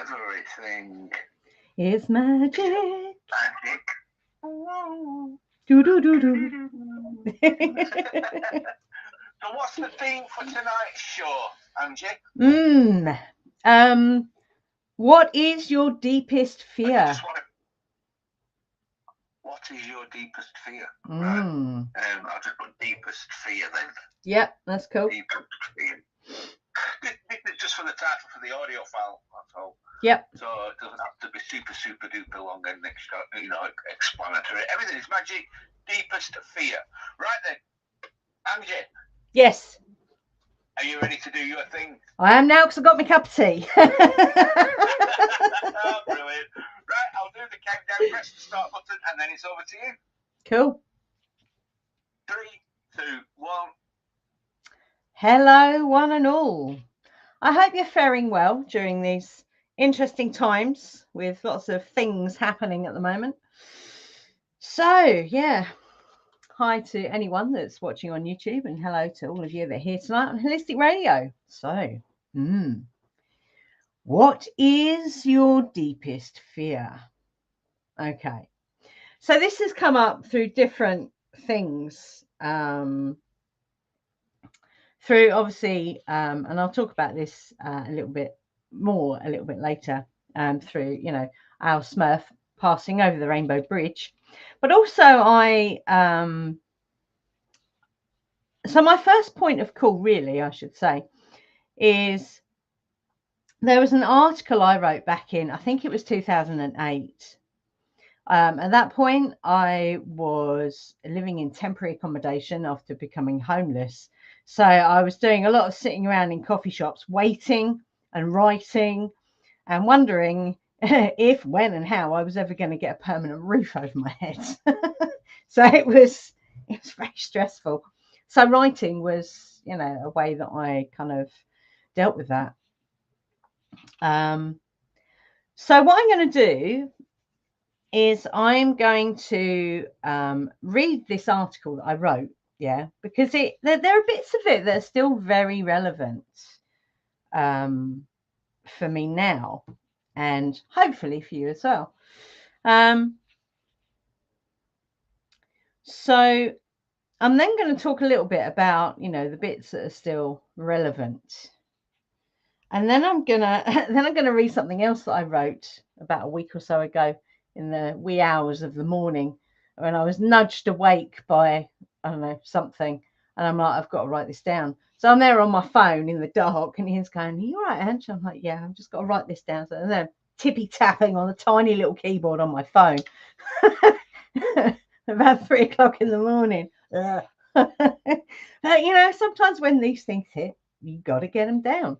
Everything is magic. magic. Do do do do. So what's the theme for tonight's show, Angie? What is your deepest I fear? just want to. What is your deepest fear? Right. Mm. I'll just put deepest fear then. Yep, that's cool. Deepest fear. Just for the title for the audio file. That's all. Yep. So it doesn't have to be super duper long and explanatory. Everything is magic. Deepest fear. Right then, Angie. Yes. Are you ready to do your thing? I am now because I got my cup of tea. Oh, brilliant. Right, I'll do the countdown. Press the start button and then it's over to you. Cool. 3, 2, 1. Hello, one and all. I hope you're faring well during these interesting times with lots of things happening at the moment. So, yeah. Hi to anyone that's watching on YouTube, and hello to all of you that are here tonight on Holistic Radio. So, what is your deepest fear? Okay. So this has come up through different things, through obviously, and I'll talk about this a little bit later, through, our Smurf passing over the Rainbow Bridge. But also so my first point of call, really, I should say, is there was an article I wrote back in, I think it was 2008. At that point, I was living in temporary accommodation after becoming homeless. So I was doing a lot of sitting around in coffee shops, waiting and writing and wondering if, when and how I was ever going to get a permanent roof over my head. So it was very stressful. So writing was, a way that I kind of dealt with that. So what I'm going to do is I'm going to read this article that I wrote, because there are bits of it that are still very relevant for me now, and hopefully for you as well. So I'm then going to talk a little bit about, the bits that are still relevant. And then I'm gonna read something else that I wrote about a week or so ago in the wee hours of the morning when I was nudged awake by, I don't know, something, and I'm like, I've got to write this down. So I'm there on my phone in the dark, and he's going, "Are you all right, Ange?" I'm like, "Yeah, I've just got to write this down." So then tippy tapping on the tiny little keyboard on my phone about 3 o'clock in the morning. But, sometimes when these things hit, you got to get them down.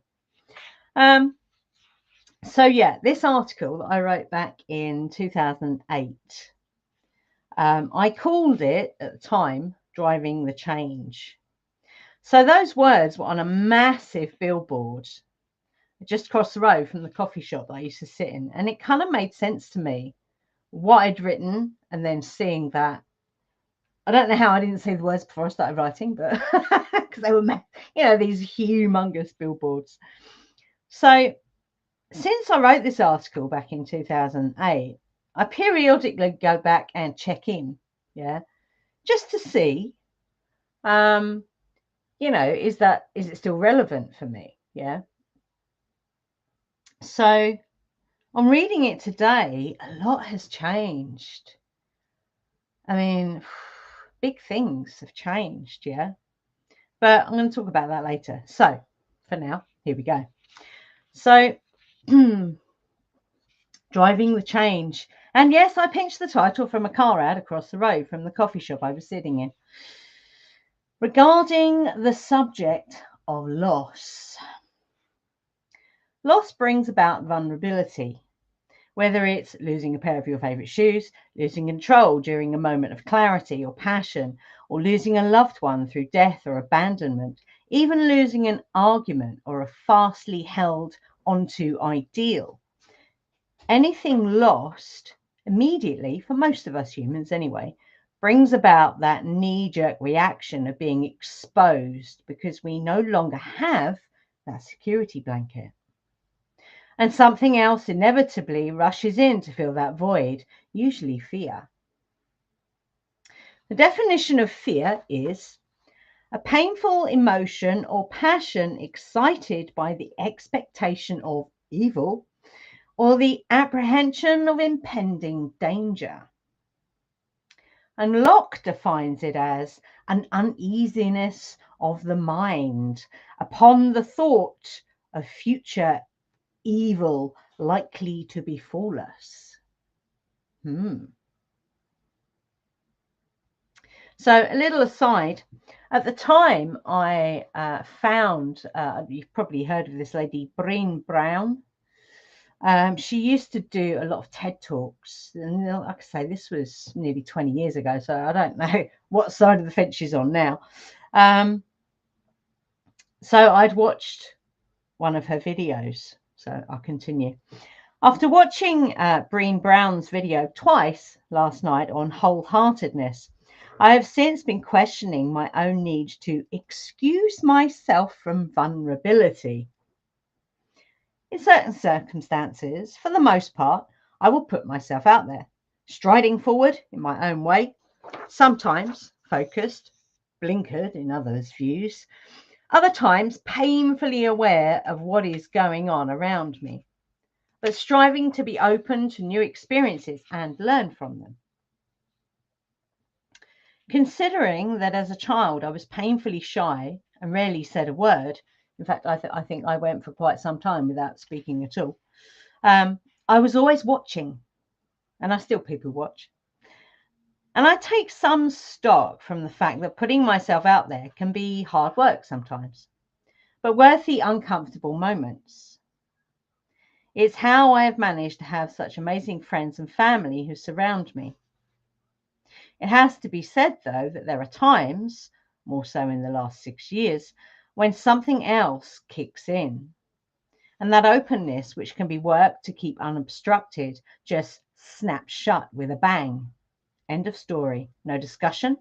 So yeah, this article that I wrote back in 2008, I called it at the time "Driving the Change." So those words were on a massive billboard just across the road from the coffee shop that I used to sit in, and it kind of made sense to me what I'd written, and then seeing that. I don't know how I didn't see the words before I started writing, but because they were, these humongous billboards. So since I wrote this article back in 2008, I periodically go back and check in, just to see, is it still relevant for me, So I'm reading it today. A lot has changed. I mean, big things have changed, but I'm going to talk about that later. So for now, here we go. So Driving the Change. And yes, I pinched the title from a car ad across the road from the coffee shop I was sitting in. Regarding the subject of loss. Loss brings about vulnerability, whether it's losing a pair of your favourite shoes, losing control during a moment of clarity or passion, or losing a loved one through death or abandonment, even losing an argument or a fastly held onto ideal. Anything lost immediately, for most of us humans anyway, brings about that knee-jerk reaction of being exposed because we no longer have that security blanket. And something else inevitably rushes in to fill that void, usually fear. The definition of fear is a painful emotion or passion excited by the expectation of evil or the apprehension of impending danger. And Locke defines it as an uneasiness of the mind upon the thought of future evil likely to befall us. So a little aside, at the time I found, you've probably heard of this lady, Brené Brown. She used to do a lot of TED Talks. And like I say, this was nearly 20 years ago, so I don't know what side of the fence she's on now. So I'd watched one of her videos. So I'll continue. After watching Brené Brown's video twice last night on wholeheartedness, I have since been questioning my own need to excuse myself from vulnerability. In certain circumstances, for the most part, I will put myself out there, striding forward in my own way, sometimes focused, blinkered in others' views, other times painfully aware of what is going on around me, but striving to be open to new experiences and learn from them. Considering that as a child I was painfully shy and rarely said a word, in fact, I think I went for quite some time without speaking at all, I was always watching, and I still people watch. And I take some stock from the fact that putting myself out there can be hard work sometimes, but worth the uncomfortable moments. It's how I have managed to have such amazing friends and family who surround me. It has to be said, though, that there are times, more so in the last 6 years, when something else kicks in. And that openness, which can be worked to keep unobstructed, just snaps shut with a bang. End of story. No discussion.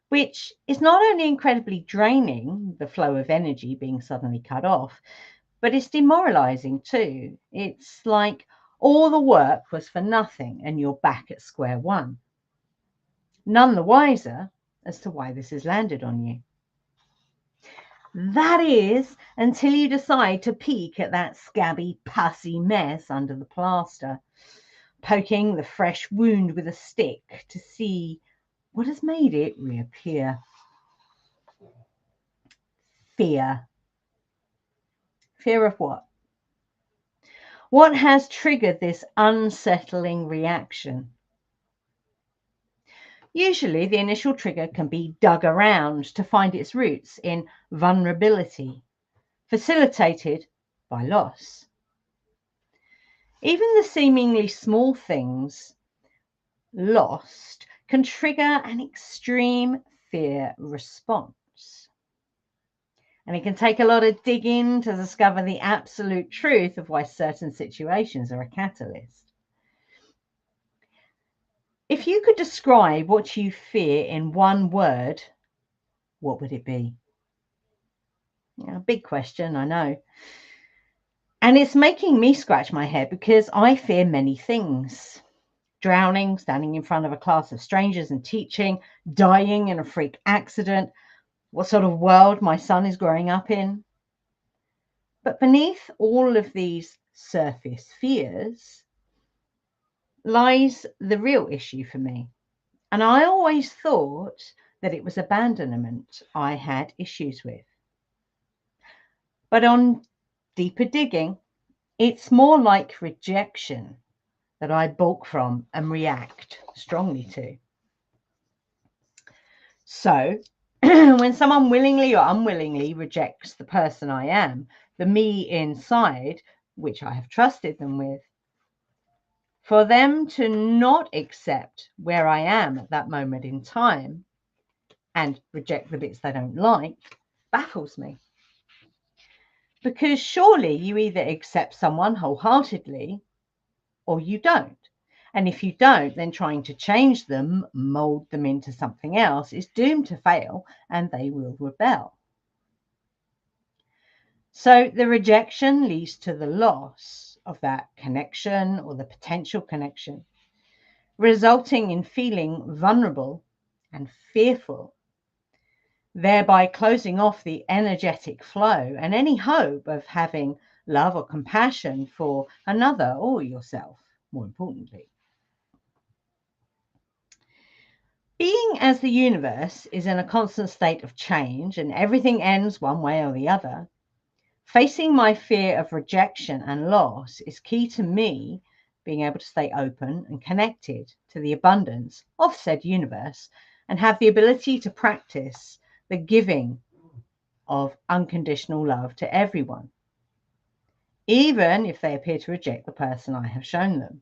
Which is not only incredibly draining, the flow of energy being suddenly cut off, but it's demoralizing too. It's like all the work was for nothing and you're back at square one. None the wiser as to why this has landed on you. That is, until you decide to peek at that scabby, pussy mess under the plaster, poking the fresh wound with a stick to see what has made it reappear. Fear. Fear of what? What has triggered this unsettling reaction? Usually, the initial trigger can be dug around to find its roots in vulnerability, facilitated by loss. Even the seemingly small things lost can trigger an extreme fear response. And it can take a lot of digging to discover the absolute truth of why certain situations are a catalyst. If you could describe what you fear in one word, what would it be? Yeah, big question, I know. And it's making me scratch my head because I fear many things. Drowning, standing in front of a class of strangers and teaching, dying in a freak accident, what sort of world my son is growing up in. But beneath all of these surface fears lies the real issue for me. And I always thought that it was abandonment I had issues with. But on deeper digging, it's more like rejection that I balk from and react strongly to. So when someone willingly or unwillingly rejects the person I am, the me inside, which I have trusted them with, for them to not accept where I am at that moment in time and reject the bits they don't like baffles me. Because surely you either accept someone wholeheartedly or you don't. And if you don't, then trying to change them, mold them into something else is doomed to fail and they will rebel. So the rejection leads to the loss of that connection or the potential connection, resulting in feeling vulnerable and fearful, thereby closing off the energetic flow and any hope of having love or compassion for another or yourself, more importantly. Being as the universe is in a constant state of change and everything ends one way or the other, facing my fear of rejection and loss is key to me being able to stay open and connected to the abundance of said universe and have the ability to practice the giving of unconditional love to everyone, even if they appear to reject the person I have shown them.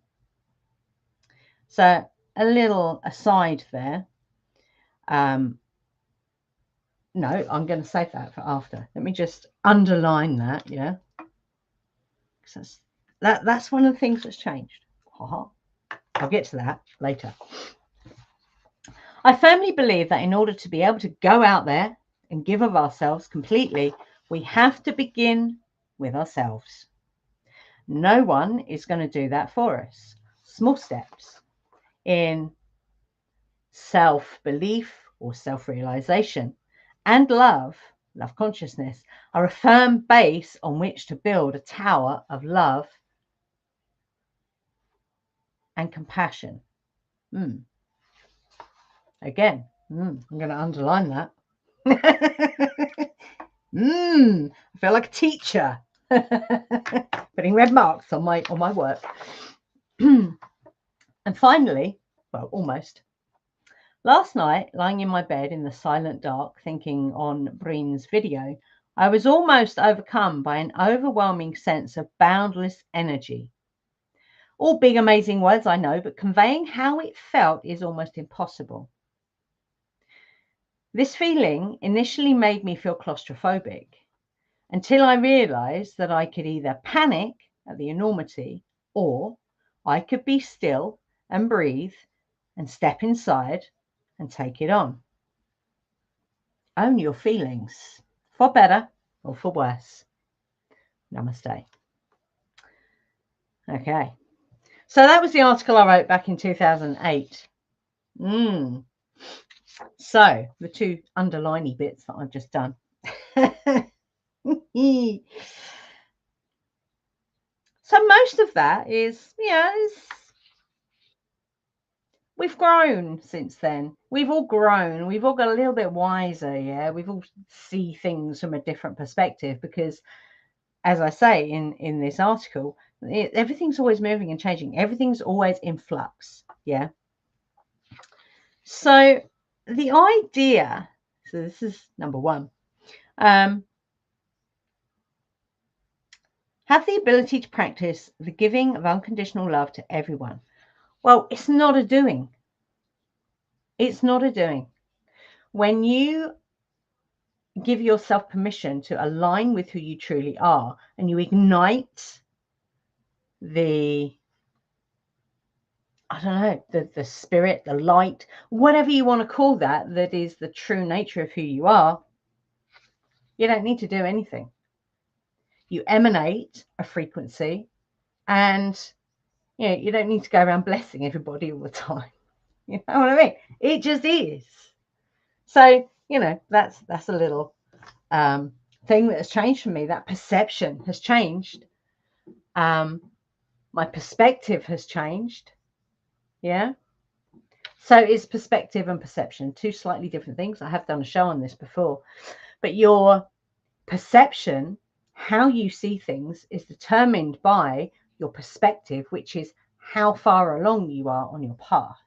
So a little aside there. No, I'm going to save that for after. Let me just underline that, yeah. That's one of the things that's changed. I'll get to that later. I firmly believe that in order to be able to go out there and give of ourselves completely, we have to begin with ourselves. No one is going to do that for us. Small steps in self-belief or self-realization and love consciousness, are a firm base on which to build a tower of love and compassion. Again, I'm going to underline that. I feel like a teacher putting red marks on my work. And finally, well, almost. Last night, lying in my bed in the silent dark, thinking on Breen's video, I was almost overcome by an overwhelming sense of boundless energy. All big, amazing words, I know, but conveying how it felt is almost impossible. This feeling initially made me feel claustrophobic until I realized that I could either panic at the enormity or I could be still and breathe and step inside and take it on. Own your feelings, for better or for worse. Namaste. Okay, so that was the article I wrote back in 2008. So the two underliney bits that I've just done. So most of that is, we've grown since then. We've all grown. We've all got a little bit wiser, yeah. We've all see things from a different perspective because, as I say in this article, everything's always moving and changing. Everything's always in flux, yeah. So the idea, so this is number one, have the ability to practice the giving of unconditional love to everyone. Well, it's not a doing. It's not a doing. When you give yourself permission to align with who you truly are and you ignite the, I don't know, the spirit, the light, whatever you want to call that, that is the true nature of who you are, you don't need to do anything. You emanate a frequency and you don't need to go around blessing everybody all the time. You know what I mean? It just is. So, that's a little thing that has changed for me. That perception has changed. My perspective has changed. Yeah. So it's perspective and perception, two slightly different things. I have done a show on this before, but your perception, how you see things, is determined by your perspective, which is how far along you are on your path.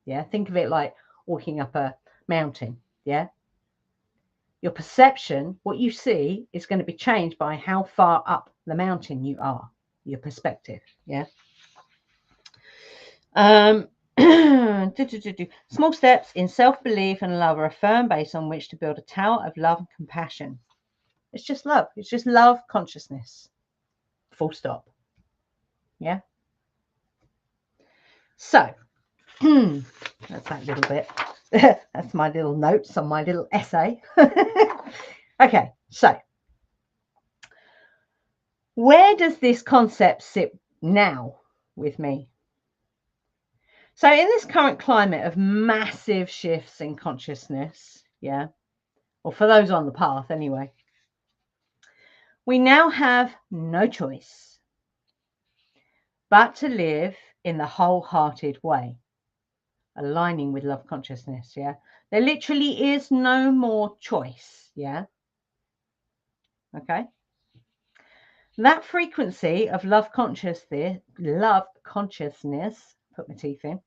Yeah, think of it like walking up a mountain. Yeah, your perception, what you see, is going to be changed by how far up the mountain you are. Your perspective. Yeah. Small steps in self-belief and love are a firm base on which to build a tower of love and compassion. It's just love. It's just love consciousness. Full stop. Yeah. So that's that little bit. That's my little notes on my little essay. Okay, so Where does this concept sit now with me? So in this current climate of massive shifts in consciousness, yeah, or for those on the path anyway, we now have no choice but to live in the wholehearted way, aligning with love consciousness, yeah. There literally is no more choice, yeah. Okay. That frequency of love consciousness, put my teeth in,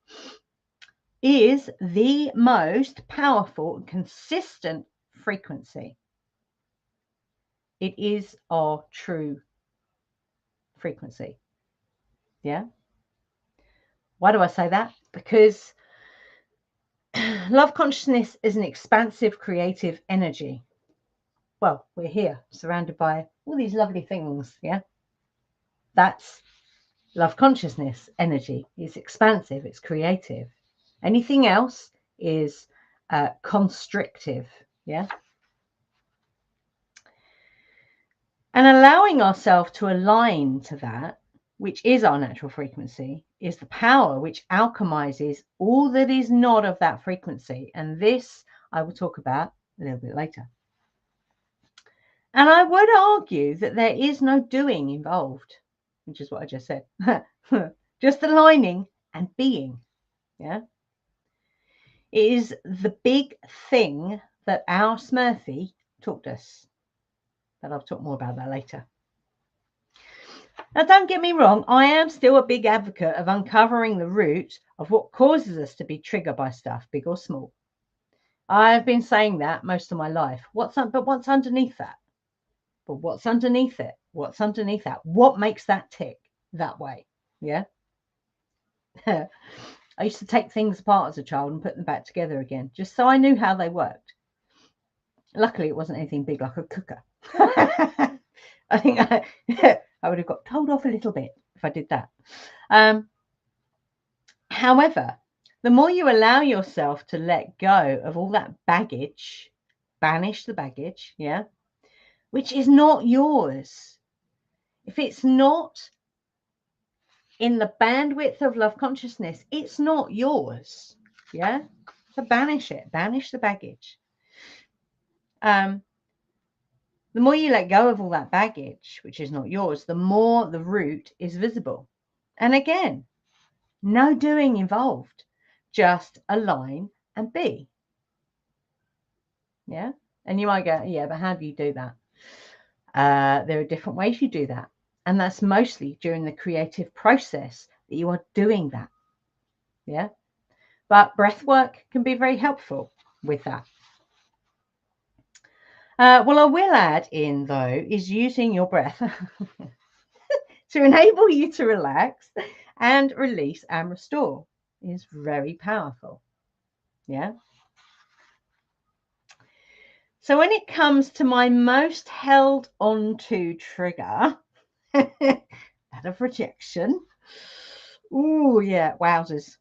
is the most powerful and consistent frequency. It is our true frequency. Yeah. Why do I say that? Because love consciousness is an expansive, creative energy. Well, we're here surrounded by all these lovely things. Yeah. That's love consciousness energy. It's expansive, it's creative. Anything else is constrictive. Yeah. And allowing ourselves to align to that, which is our natural frequency, is the power which alchemizes all that is not of that frequency. And this I will talk about a little bit later. And I would argue that there is no doing involved, which is what I just said. Just aligning and being. Yeah. It is the big thing that our Smurfy taught us. But I'll talk more about that later. Now, don't get me wrong, I am still a big advocate of uncovering the root of what causes us to be triggered by stuff, big or small. I've been saying that most of my life. But what's underneath that? But what's underneath it? What's underneath that? What makes that tick that way? Yeah. I used to take things apart as a child and put them back together again, just so I knew how they worked. Luckily, it wasn't anything big like a cooker. I think I would have got told off a little bit if I did that. However, the more you allow yourself to let go of all that baggage, banish the baggage, yeah, which is not yours. If it's not in the bandwidth of love consciousness, it's not yours, yeah. So banish it, banish the baggage. The more you let go of all that baggage, which is not yours, the more the root is visible. And again, no doing involved, just align and be. Yeah. And you might go, yeah, but how do you do that? There are different ways you do that. And that's mostly during the creative process that you are doing that. Yeah. But breath work can be very helpful with that. What I will add in, though, is using your breath to enable you to relax and release and restore is very powerful. Yeah. So when it comes to my most held onto trigger, that of rejection, ooh, yeah, wowzers.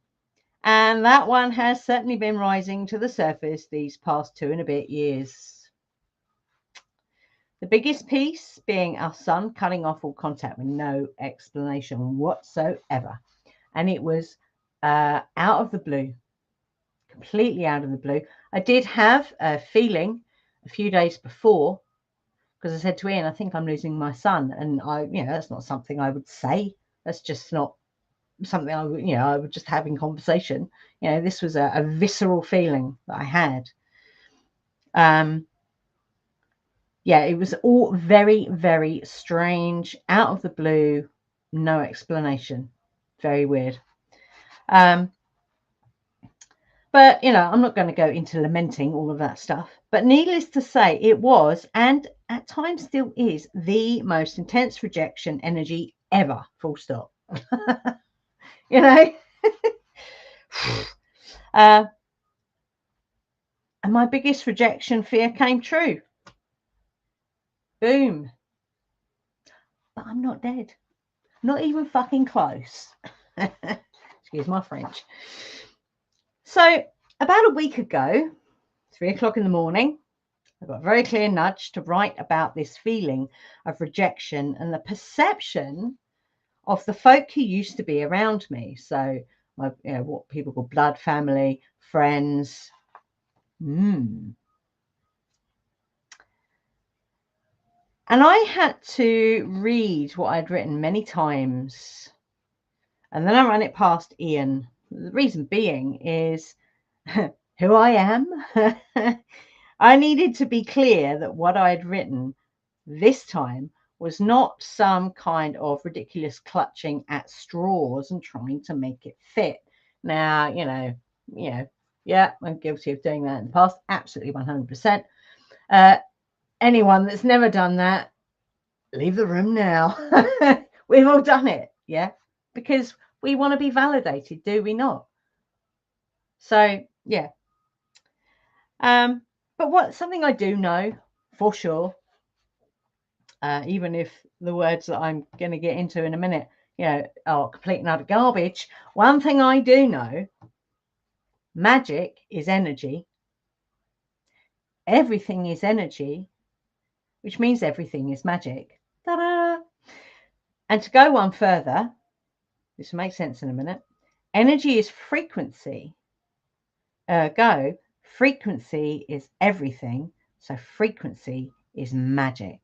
And that one has certainly been rising to the surface these past 2 and a bit years. The biggest piece being our son cutting off all contact with no explanation whatsoever. And it was out of the blue, completely out of the blue. I did have a feeling a few days before, because I said to Ian, I think I'm losing my son. And that's not something I would say. That's just not something I would, I would just have in conversation. This was a visceral feeling that I had. It was all very, very strange, out of the blue, no explanation. Very weird. But, I'm not going to go into lamenting all of that stuff. But needless to say, it was, and at times still is, the most intense rejection energy ever, full stop. And my biggest rejection fear came true. Boom. But I'm not dead. Not even fucking close. Excuse my French. So about a week ago, 3 o'clock in the morning, I got a very clear nudge to write about this feeling of rejection and the perception of the folk who used to be around me. So, what people call blood family, friends. And I had to read what I'd written many times, and then I ran it past Ian. The reason being is who I am. I needed to be clear that what I'd written this time was not some kind of ridiculous clutching at straws and trying to make it fit. Now, yeah, I'm guilty of doing that in the past. Absolutely 100%. Anyone that's never done that, leave the room now. We've all done it, yeah? Because we want to be validated, do we not? So, yeah. But something I do know for sure, even if the words that I'm going to get into in a minute, are complete and utter garbage. One thing I do know, magic is energy. Everything is energy, which means everything is magic. Ta-da! And to go one further, this will make sense in a minute. Energy is frequency. Ergo, frequency is everything. So frequency is magic.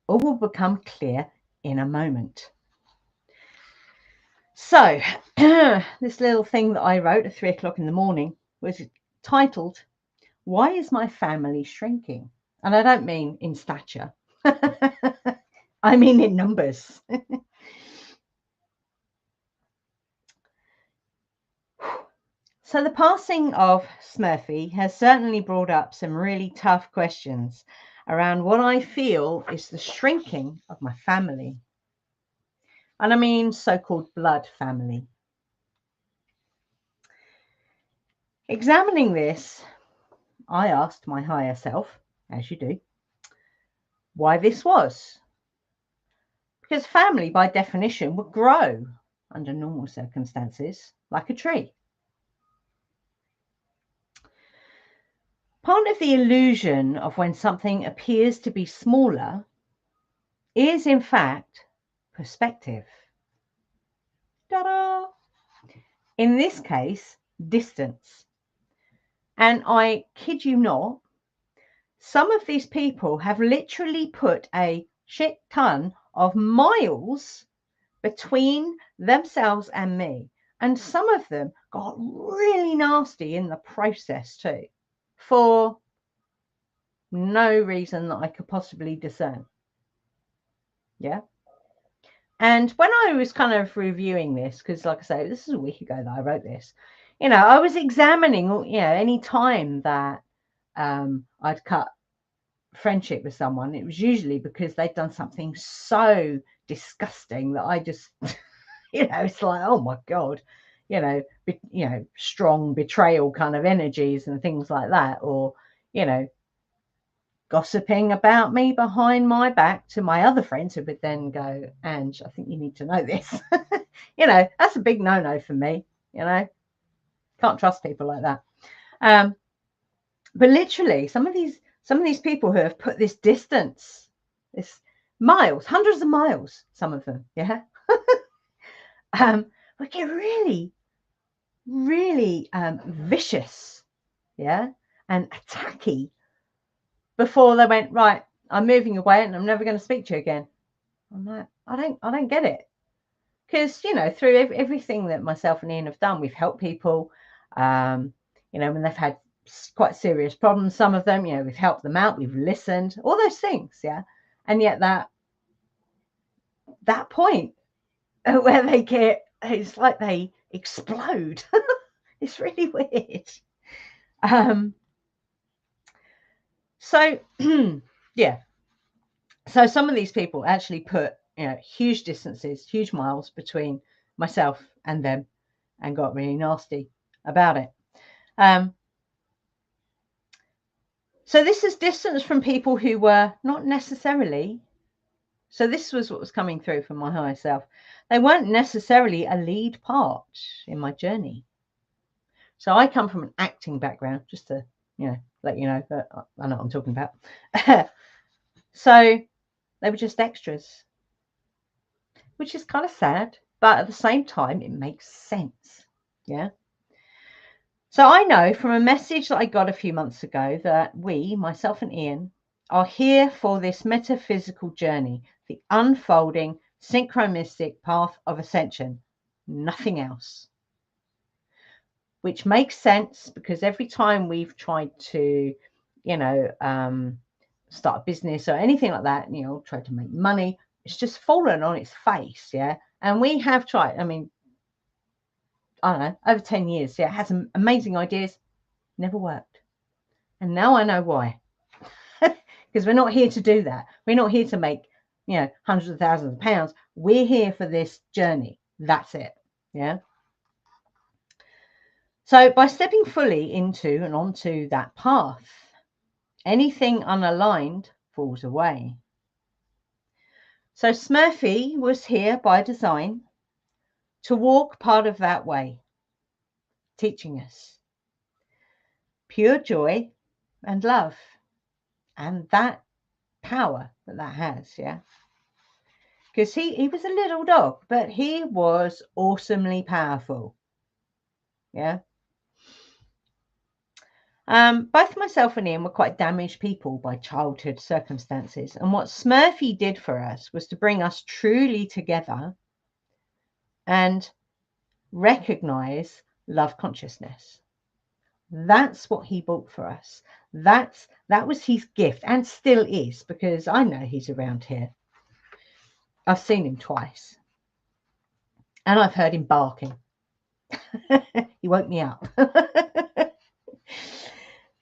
All will become clear in a moment. So, this little thing that I wrote at 3 o'clock in the morning was titled, "Why is my family shrinking?" And I don't mean in stature. I mean in numbers. So the passing of Smurfy has certainly brought up some really tough questions around what I feel is the shrinking of my family. And I mean so-called blood family. Examining this, I asked my higher self, as you do, why this was. Because family, by definition, would grow under normal circumstances like a tree. Part of the illusion of when something appears to be smaller is, in fact, perspective. Ta-da! In this case, distance. And I kid you not, some of these people have literally put a shit ton of miles between themselves and me. And some of them got really nasty in the process too, for no reason that I could possibly discern. Yeah. And when I was kind of reviewing this, because like I say, this is a week ago that I wrote this, I was examining, any time that I'd cut friendship with someone, it was usually because they'd done something so disgusting that I just, it's like, oh my God, strong betrayal kind of energies and things like that, or, gossiping about me behind my back to my other friends who would then go, Ange, I think you need to know this. That's a big no-no for me, can't trust people like that. But literally some of these people who have put this distance, this miles, hundreds of miles, some of them, yeah, would get really, really vicious, yeah, and attacky before they went, right, I'm moving away and I'm never going to speak to you again. I'm like, I don't get it. Because, through everything that myself and Ian have done, we've helped people, when they've had quite serious problems, some of them, we've helped them out, we've listened, all those things, yeah. And yet that point where they get, it's like they explode. It's really weird. So, yeah. So some of these people actually put, huge distances, huge miles between myself and them and got really nasty about it. So this is distance from people who were not necessarily, so this was what was coming through from my higher self. They weren't necessarily a lead part in my journey. So I come from an acting background, just to, let you know, but I know what I'm talking about. So they were just extras, which is kind of sad, but at the same time, it makes sense. Yeah. So I know from a message that I got a few months ago that we, myself and Ian, are here for this metaphysical journey, the unfolding synchronistic path of ascension, nothing else. Which makes sense because every time we've tried to, start a business or anything like that, try to make money, it's just fallen on its face. Yeah. And we have tried, I don't know, over 10 years. Yeah. Had some amazing ideas, never worked. And now I know why. Because we're not here to do that. We're not here to make, hundreds of thousands of pounds. We're here for this journey. That's it. Yeah. So by stepping fully into and onto that path, anything unaligned falls away. So Smurfy was here by design to walk part of that way, teaching us pure joy and love, and that power that has, yeah. Because he was a little dog, but he was awesomely powerful, yeah. Both myself and Ian were quite damaged people by childhood circumstances, and what Smurfy did for us was to bring us truly together and recognize love consciousness. That's what he bought for us. That was his gift, and still is, because I know he's around here. I've seen him twice, and I've heard him barking. He woke me up.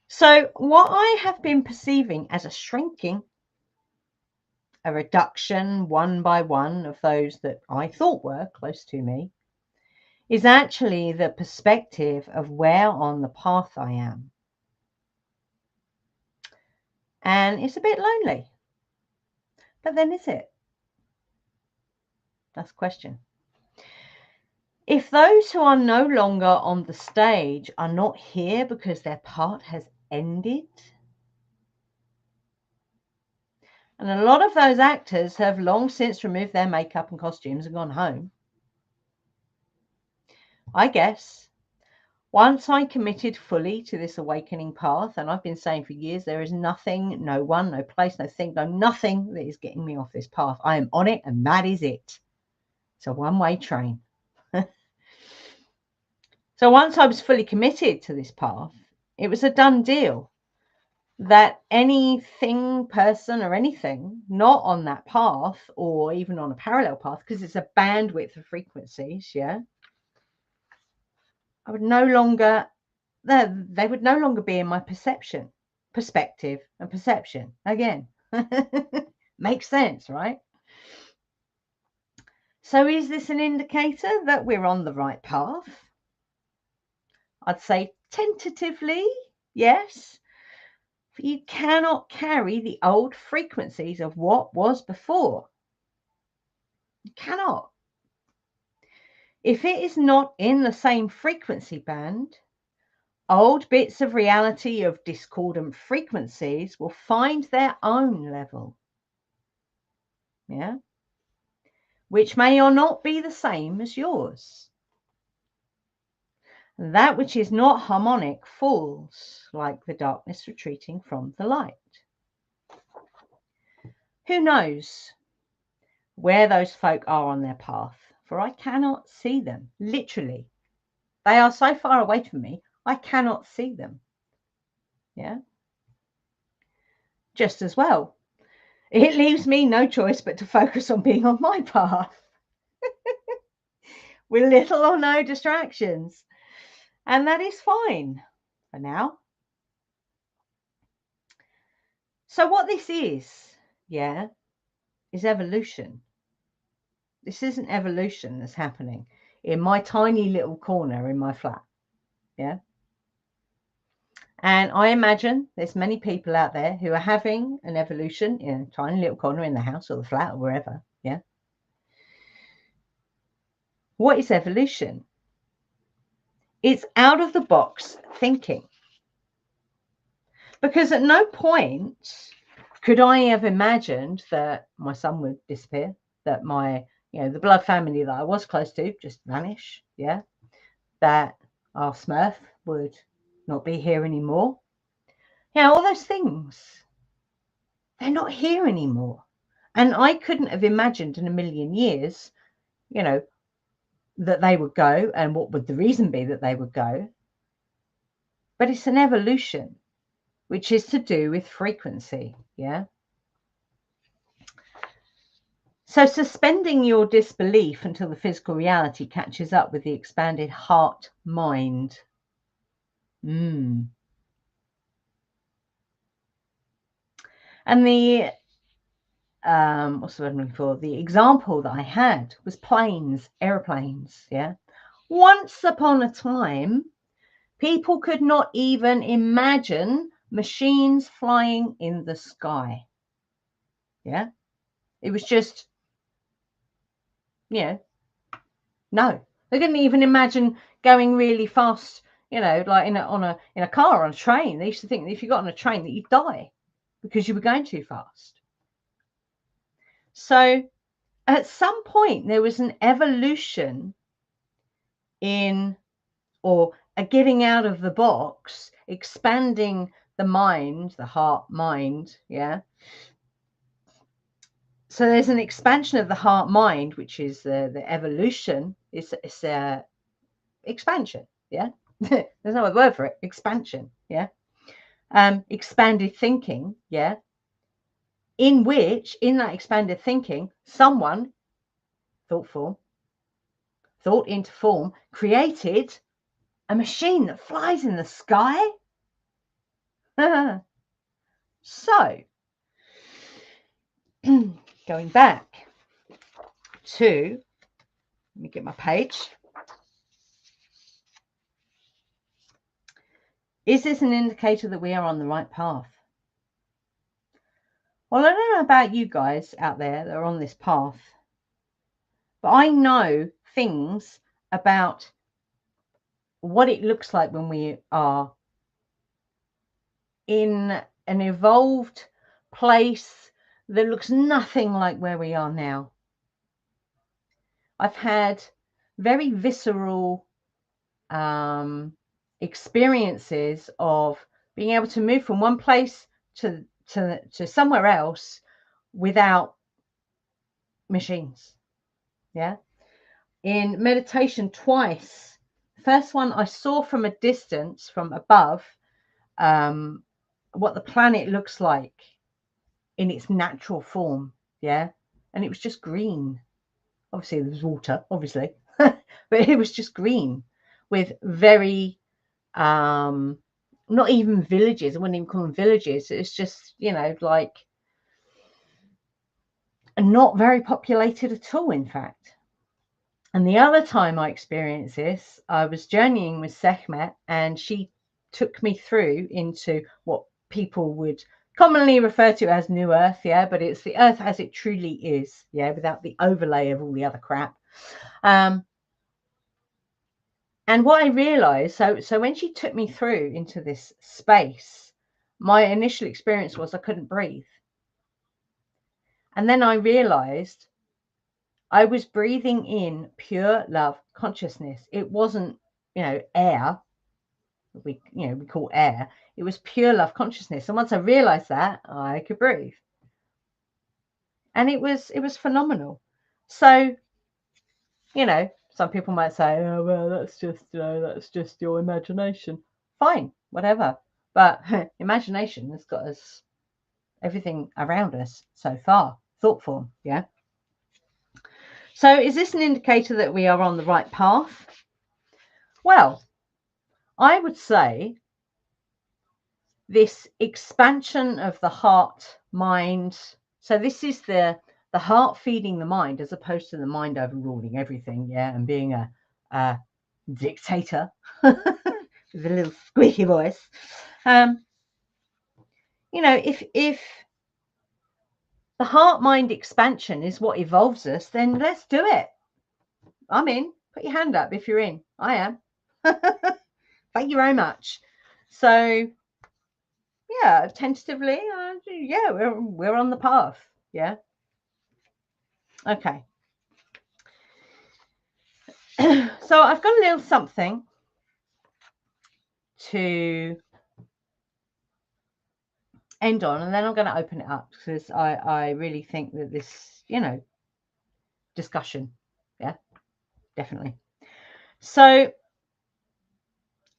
So what I have been perceiving as a shrinking, a reduction one by one of those that I thought were close to me, is actually the perspective of where on the path I am. And it's a bit lonely. But then is it? That's the question. If those who are no longer on the stage are not here because their part has ended, and a lot of those actors have long since removed their makeup and costumes and gone home, I guess once I committed fully to this awakening path, and I've been saying for years, there is nothing, no one, no place, no thing, no nothing that is getting me off this path. I am on it, and that is it. It's a one-way train. So once I was fully committed to this path, it was a done deal that anything, person, or anything not on that path, or even on a parallel path, because it's a bandwidth of frequencies, yeah, I would no longer, they would no longer be in my perspective and perception. Again, makes sense, right? So is this an indicator that we're on the right path? I'd say tentatively, yes. But you cannot carry the old frequencies of what was before. You cannot. If it is not in the same frequency band, old bits of reality of discordant frequencies will find their own level. Yeah. Which may or not be the same as yours. That which is not harmonic falls, like the darkness retreating from the light. Who knows where those folk are on their path? For I cannot see them, literally. They are so far away from me, I cannot see them. Yeah. Just as well. It leaves me no choice but to focus on being on my path with little or no distractions. And that is fine for now. So what this is, yeah, is evolution. This isn't evolution that's happening in my tiny little corner in my flat. Yeah. And I imagine there's many people out there who are having an evolution in a tiny little corner in the house or the flat or wherever. Yeah. What is evolution? It's out of the box thinking. Because at no point could I have imagined that my son would disappear, that my, the blood family that I was close to just vanish, yeah, that our Smurf would not be here anymore. All those things, they're not here anymore. And I couldn't have imagined in a million years, that they would go and what would the reason be that they would go. But it's an evolution, which is to do with frequency, yeah? So suspending your disbelief until the physical reality catches up with the expanded heart-mind. And the, what's the word I'm looking for? The example that I had was planes, airplanes, yeah? Once upon a time, people could not even imagine machines flying in the sky, yeah? It was just, no. They couldn't even imagine going really fast, like in a car or on a train. They used to think that if you got on a train that you'd die because you were going too fast. So at some point there was an evolution in, or a getting out of the box, expanding the mind, the heart mind, yeah. So there's an expansion of the heart mind, which is the evolution. It's expansion, yeah. There's no other word for it. Expansion, yeah. Expanded thinking, yeah. In that expanded thinking, someone thought into form, created a machine that flies in the sky. So, going back to, let me get my page. Is this an indicator that we are on the right path? Well, I don't know about you guys out there that are on this path, but I know things about what it looks like when we are in an evolved place that looks nothing like where we are now. I've had very visceral experiences of being able to move from one place to somewhere else without machines. Yeah. In meditation twice. First one I saw from a distance, from above, what the planet looks like in its natural form. Yeah. And it was just green. Obviously there was water, obviously, but it was just green with very not even villages. I wouldn't even call them villages. It's just, like not very populated at all, in fact. And the other time I experienced this, I was journeying with Sekhmet, and she took me through into what people would commonly refer to as New Earth, yeah, but it's the Earth as it truly is, yeah, without the overlay of all the other crap. And what I realized, so when she took me through into this space, my initial experience was I couldn't breathe. And then I realized I was breathing in pure love consciousness. It wasn't, air. We call air. It was pure love consciousness. And once I realized that, I could breathe. And it was phenomenal. So, some people might say, oh, well, that's just your imagination. Fine, whatever. But imagination has got us everything around us so far. Thought form, yeah. So is this an indicator that we are on the right path? Well, I would say this expansion of the heart, mind. So this is the heart feeding the mind as opposed to the mind overruling everything, yeah, and being a dictator with a little squeaky voice. If the heart mind expansion is what evolves us, then let's do it. I'm in. Put your hand up if you're in. I am. Thank you very much. So Yeah, tentatively. Yeah, we're on the path. Yeah. Okay. So I've got a little something to end on, and then I'm going to open it up because I really think that this, discussion, yeah, definitely. So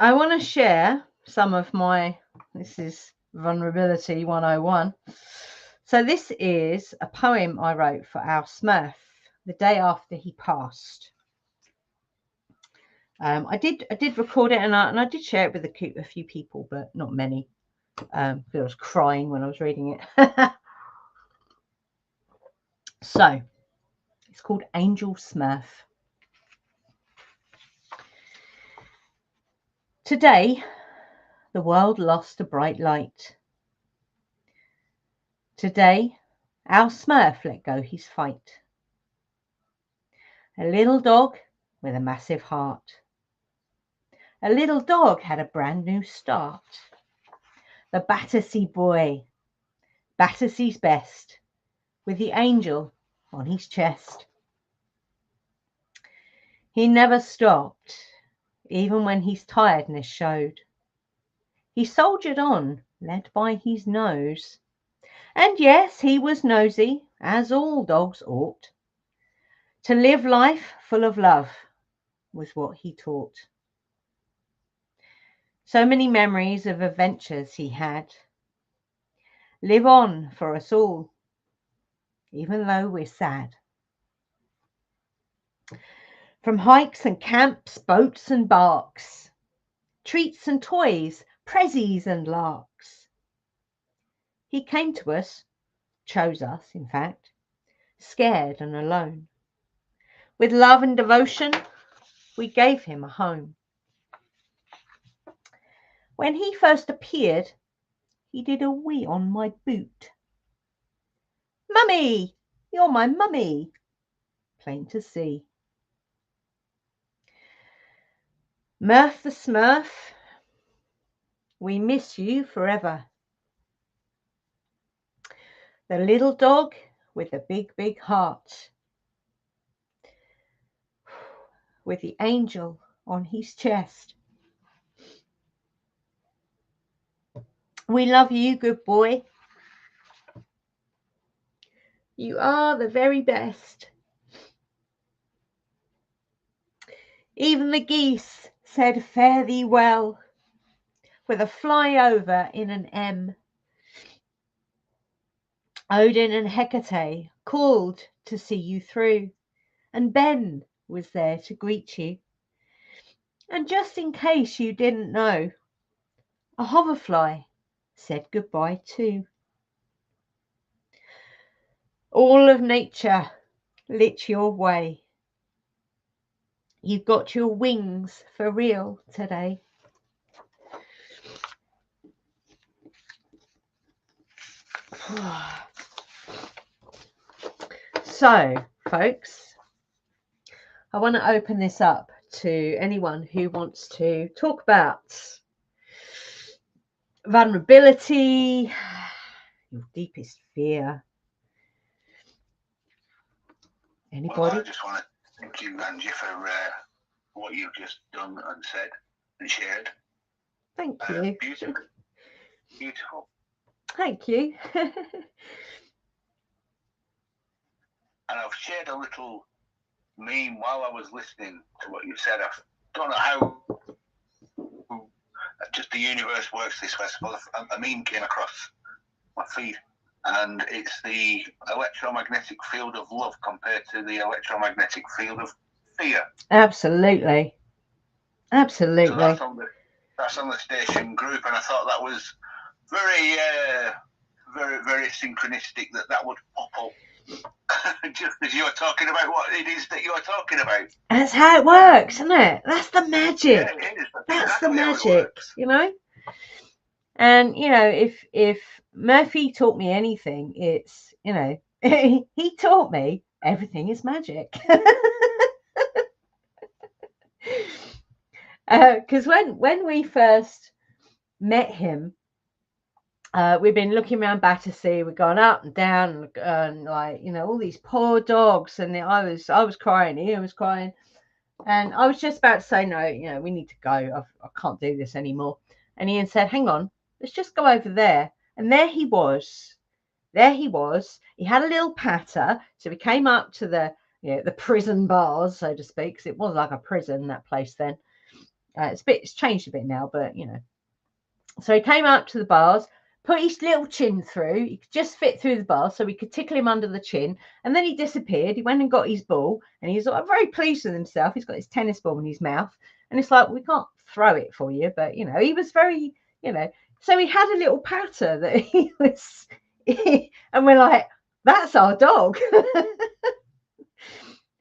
I want to share some of this is Vulnerability 101. So this is a poem I wrote for our Smurf the day after he passed. I did record it, and I did share it with a few people, but not many. I was crying when I was reading it. So it's called Angel Smurf. Today, the world lost a bright light. Today, our Smurf let go his fight. A little dog with a massive heart. A little dog had a brand new start. The Battersea boy, Battersea's best, with the angel on his chest. He never stopped, even when his tiredness showed. He soldiered on, led by his nose. And yes, he was nosy, as all dogs ought. To live life full of love was what he taught. So many memories of adventures he had. Live on for us all, even though we're sad. From hikes and camps, boats and barks, treats and toys, prezzies and larks. He came to us, chose us, in fact, scared and alone. With love and devotion, we gave him a home. When he first appeared, he did a wee on my boot. Mummy, you're my mummy, plain to see. Murph the Smurf, we miss you forever. The little dog with the big, big heart, with the angel on his chest. We love you, good boy. You are the very best. Even the geese said fare thee well, with a flyover in an M. Odin and Hecate called to see you through, and Ben was there to greet you. And just in case you didn't know, a hoverfly said goodbye too. All of nature lit your way. You've got your wings for real today. So, folks, I want to open this up to anyone who wants to talk about vulnerability, your deepest fear. Anybody? Well, I just want to thank you, Angie, for what you've just done and said and shared. Thank you. Beautiful. Beautiful. Thank you. And I've shared a little meme while I was listening to what you said. I don't know how just the universe works this way. A meme came across my feed, and it's the electromagnetic field of love compared to the electromagnetic field of fear. Absolutely. Absolutely. So that's on the station group, and I thought that was very, very synchronistic that would pop up. Just as you're talking about what it is that you're talking about. That's how it works, isn't it? That's the magic. Yeah, it is. That's exactly the magic, you know? And, if Murphy taught me anything, it's, he taught me everything is magic. Because when we first met him, we've been looking around Battersea. We've gone up and down, and like, you know, all these poor dogs. And I was crying. He was crying, and I was just about to say, no, you know, we need to go. I can't do this anymore. And Ian said, hang on, let's just go over there. And there he was. There he was. He had a little patter. So we came up to the, you know, the prison bars, so to speak, because it was like a prison, that place then. It's changed a bit now, but you know. So he came up to the bars, put his little chin through. He could just fit through the bars, so we could tickle him under the chin. And then he disappeared. He went and got his ball, and he's like, very pleased with himself. He's got his tennis ball in his mouth, and it's like, we can't throw it for you, but you know, he was very, you know. So he had a little patter that he was, and we're like, that's our dog.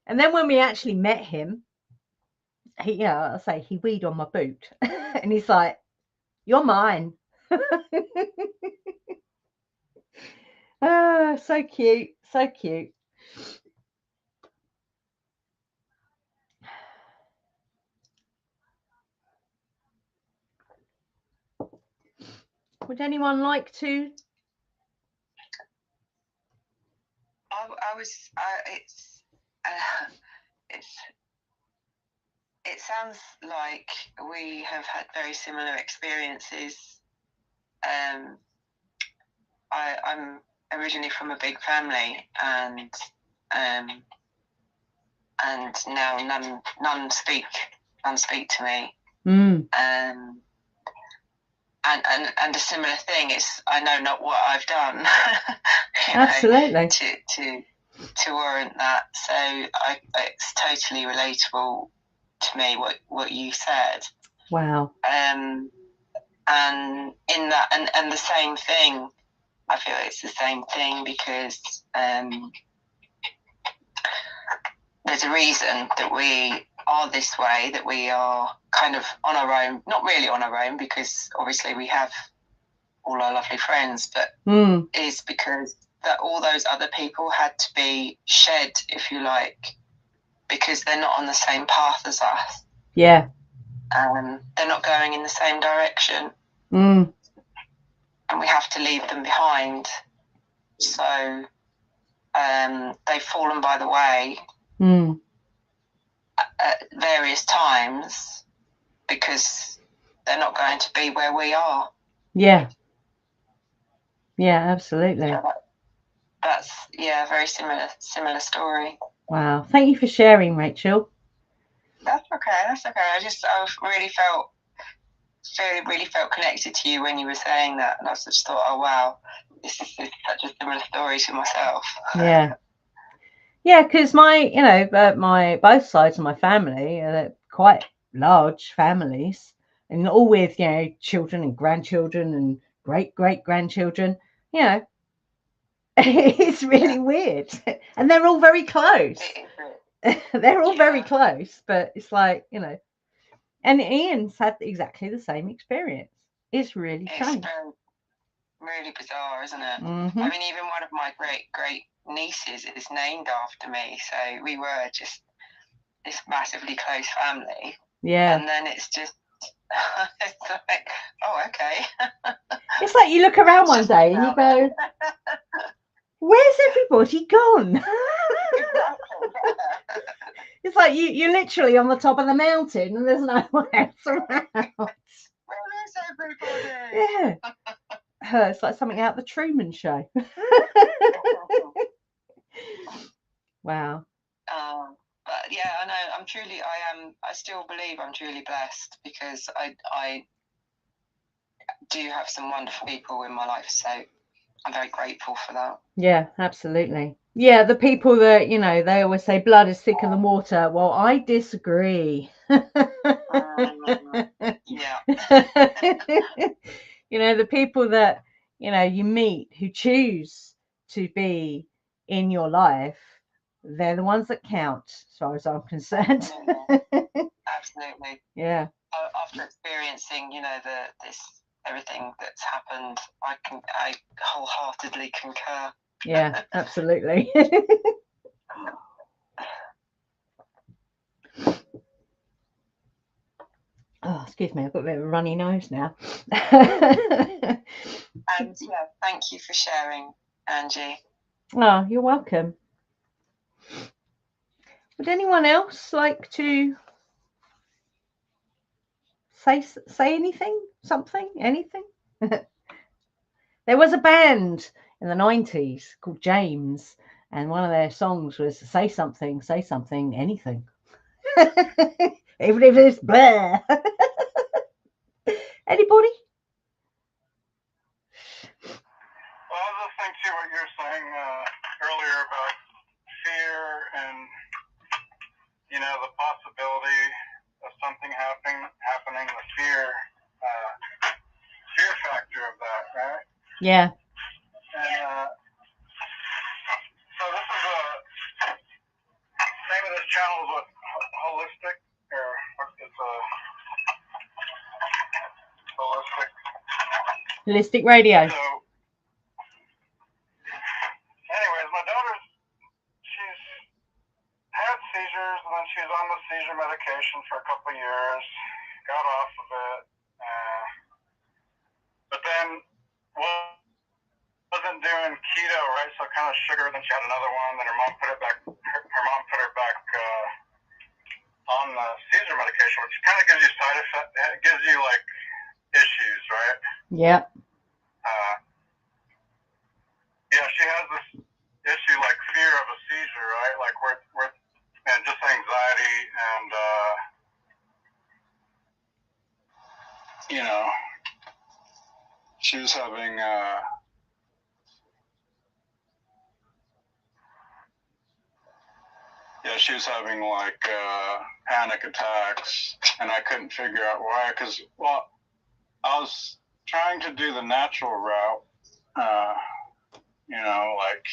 And then when we actually met him, he, I say, he weed on my boot, and he's like, you're mine. Oh, so cute, so cute. Would anyone like to? It sounds like we have had very similar experiences. I'm originally from a big family, and now none speak to me. And a similar thing is, I know not what I've done. Absolutely. To warrant that. So it's totally relatable to me what you said. Wow. And in that, and the same thing, I feel it's the same thing, because there's a reason that we are this way, that we are kind of on our own, not really on our own, because obviously we have all our lovely friends, but is because that all those other people had to be shed, if you like, because they're not on the same path as us. Yeah. They're not going in the same direction. And we have to leave them behind. So they've fallen by the way at various times, because they're not going to be where we are. Yeah. Yeah, absolutely. So that's very similar story. Wow. Thank you for sharing, Rachel. That's okay. I really felt connected to you when you were saying that, and I just thought, oh wow, this is such a similar story to myself. Yeah. Yeah, because my both sides of my family are quite large families, and all with, you know, children and grandchildren and great grandchildren. You know, it's really weird, and they're all very close. They're all very close, but it's like, you know, and Ian's had exactly the same experience. It's really strange. It's really bizarre, isn't it? Mm-hmm. I mean, even one of my great nieces is named after me, so we were just this massively close family. Yeah. And then it's just, it's like, oh, okay. It's like you look around one day and you go, where's everybody gone? It's like you're literally on the top of the mountain and there's no one else around. Where is everybody? Yeah. It's like something out of the Truman Show. Wow. But yeah, I know. I still believe I'm truly blessed, because I do have some wonderful people in my life. So I'm very grateful for that. Yeah, absolutely. Yeah, the people that, you know, they always say blood is thicker than water. Well, I disagree. Yeah. You know, the people that, you know, you meet who choose to be in your life, they're the ones that count, as far as I'm concerned. Absolutely. Yeah. After experiencing, you know, everything that's happened, I wholeheartedly concur. Yeah, absolutely. Oh, excuse me, I've got a bit of a runny nose now. And yeah, thank you for sharing, Angie. Oh, you're welcome. Would anyone else like to say anything? Something? Anything? There was a band in the 90s called James, and one of their songs was say something, anything. Even if it's blah. Anybody? Well, I was listening to what you were saying earlier about fear and, the possibility of something happening, the fear factor of that, right? Yeah. And so this is name of this channel is what, holistic, or it's a Holistic radio. So, anyways, my daughter's, she's had seizures, and then she was on the seizure medication for a couple of years, got off of it, but then wasn't doing keto, right? So kind of sugar. Then she had another one. Then her mom put her back. Her mom put her back on the seizure medication, which kind of gives you side effects. It gives you like issues, right? Yeah. Yeah, she has this issue like fear of a seizure, right? Like where and just anxiety and she was having she was having like panic attacks, and I couldn't figure out why. Because I was trying to do the natural route, like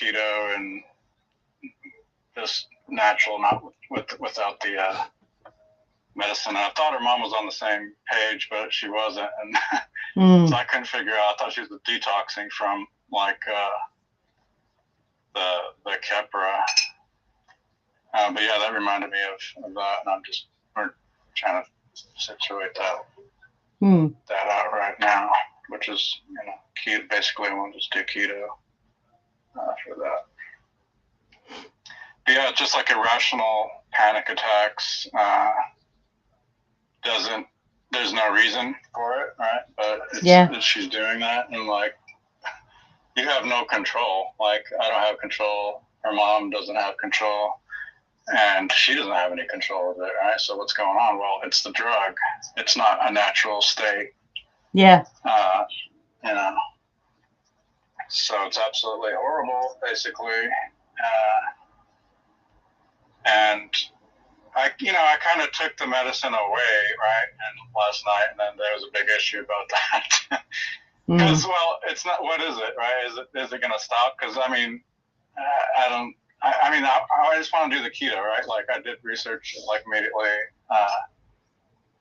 keto and just natural, not without the medicine. I thought her mom was on the same page, but she wasn't, and so I couldn't figure out. I thought she was detoxing from like the Keppra. But yeah, that reminded me of that, and we're trying to situate that out right now, which is keto. Basically, we'll just do keto for that. But yeah, just like irrational panic attacks. There's no reason for it, right? But she's doing that, and like you have no control. Like I don't have control. Her mom doesn't have control. And she doesn't have any control of it, right? So what's going on? Well, it's the drug. It's not a natural state. Yeah. So it's absolutely horrible, basically. And I kind of took the medicine away, right? And last night, and then there was a big issue about that. Because, well, it's not. What is it, right? Is it going to stop? Because I mean, I don't. I just want to do the keto, right? Like I did research, like immediately,